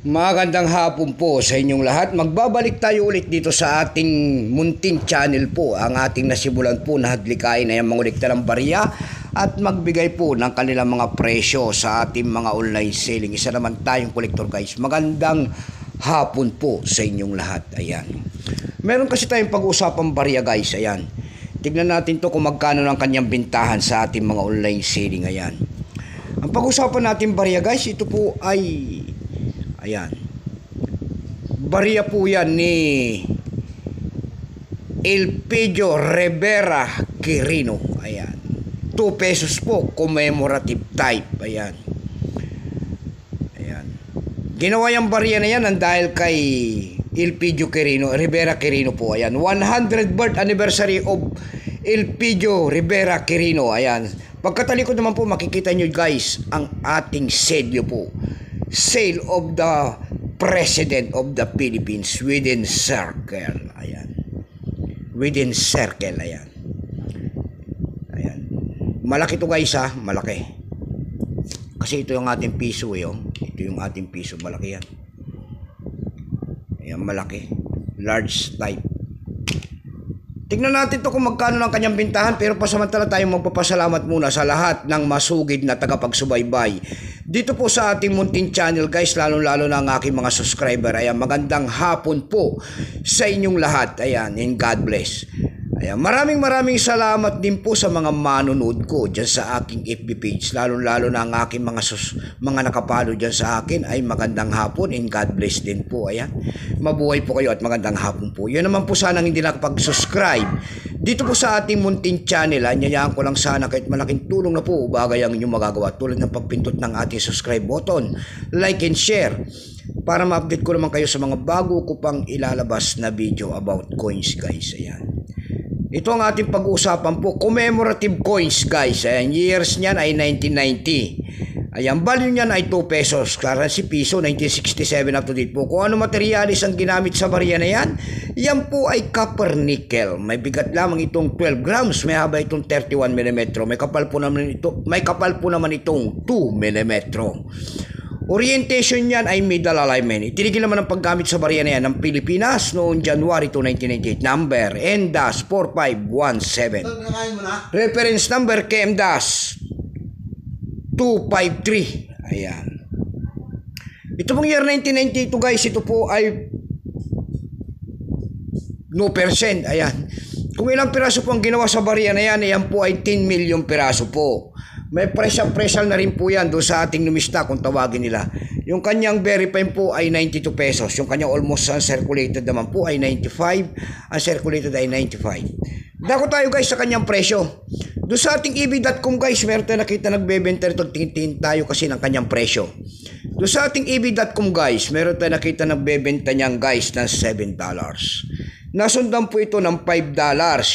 Magandang hapon po sa inyong lahat. Magbabalik tayo ulit dito sa ating munting channel po. Ang ating nasimulan po na hadlikain ay ang mangolekta ng barya at magbigay po ng kanilang mga presyo sa ating mga online selling. Isa naman tayong kolektor guys. Magandang hapon po sa inyong lahat. Ayan. Meron kasi tayong pag-uusapang barya guys. Ayan. Tignan natin to kung magkano ng kanyang bintahan sa ating mga online selling. Ayan. Ang pag-usapan natin barya guys, ito po ay ayan. Barya po yan ni Elpidio Rivera Quirino. Ayan. 2 pesos po, commemorative type. Ayan. Ayan. Ginawa yung barya na yan dahil kay Elpidio Rivera Quirino po. Ayan. 100th birth anniversary of Elpidio Rivera Quirino. Ayan. Pagkatalikod naman po makikita nyo guys ang ating selyo po. Sale of the President of the Philippines within circle. Ayan. Within circle. Ayan. Ayan. Malaki to guys ha. Malaki. Kasi ito yung ating piso eh. Oh. Ito yung ating piso. Malaki yan. Ayan. Malaki. Large type. Tignan natin to kung magkano ng kanyang bintahan, pero pasamantala tayong magpapasalamat muna sa lahat ng masugid na tagapagsubaybay dito po sa ating munting channel guys, lalo-lalo na ang aking mga subscriber. Ayan, magandang hapon po sa inyong lahat. Ayan, and God bless. Ayan, maraming salamat din po sa mga manonood ko dyan sa aking FB page, lalo-lalo na ang aking mga nakapalo dyan sa akin. Ay magandang hapon and God bless din po. Ayan, mabuhay po kayo at magandang hapon po. Yun naman po sanang hindi nakapag-subscribe dito po sa ating munting channel. Anyayaan ko lang sana kahit malaking tulong na po bagay ang inyong magagawa, tulad ng pagpindot ng ating subscribe button, like and share, para ma-update ko naman kayo sa mga bago ko pang ilalabas na video about coins guys. Ayan. Ito ang ating pag-uusapan po, commemorative coins guys. Ayan, years niyan ay 1990. Ayan, value niyan ay 2 pesos. Currency piso, 1967 up to date po. Kung ano materialis ang ginamit sa barya na yan, yan po ay copper nickel. May bigat lamang itong 12 grams, may haba itong 31 mm. May kapal po naman itong 2 mm. Orientation niyan ay middle alignment. Itinigil naman ang paggamit sa barya na yan ng Pilipinas noong January 2, 1998. Number NDAS4517. Reference number KMDAS253. Ayan. Ito pong year 1992 guys, ito po ay no percent. Ayan. Kung ilang piraso po ang ginawa sa barya na yan, yan po ay 10 million piraso po. May presal na rin po yan doon sa ating numista kung tawagin nila. Yung kanyang verify po ay 92 pesos. Yung kanyang almost uncirculated naman po ay 95. Uncirculated ay 95. Dako tayo guys sa kanyang presyo. Doon sa ating EB.com guys, meron tayo nakita nagbebenta rito. Tingin tayo kasi ng kanyang presyo. Doon sa ating EB.com guys, meron tayo nakita nagbebenta niyang guys ng $7. Nasundan po ito ng $5.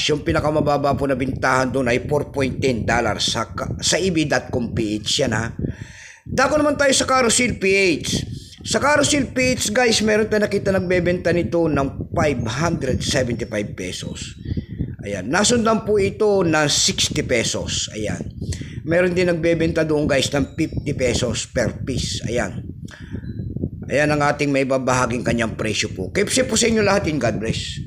Yung pinakamababa po na bintahan doon ay $4.10 sa EB.com PH yan ha. Dako naman tayo sa Carousel PH. Sa Carousel PH guys, meron tayo nakita nagbebenta nito ng 575 pesos. Ayan. Nasundan po ito ng 60 pesos. Ayan. Meron din nagbebenta doon guys ng 50 pesos per piece. Ayan. Ayan ang ating may babahaging kanyang presyo po. Keep safe po sa inyo lahat and God bless.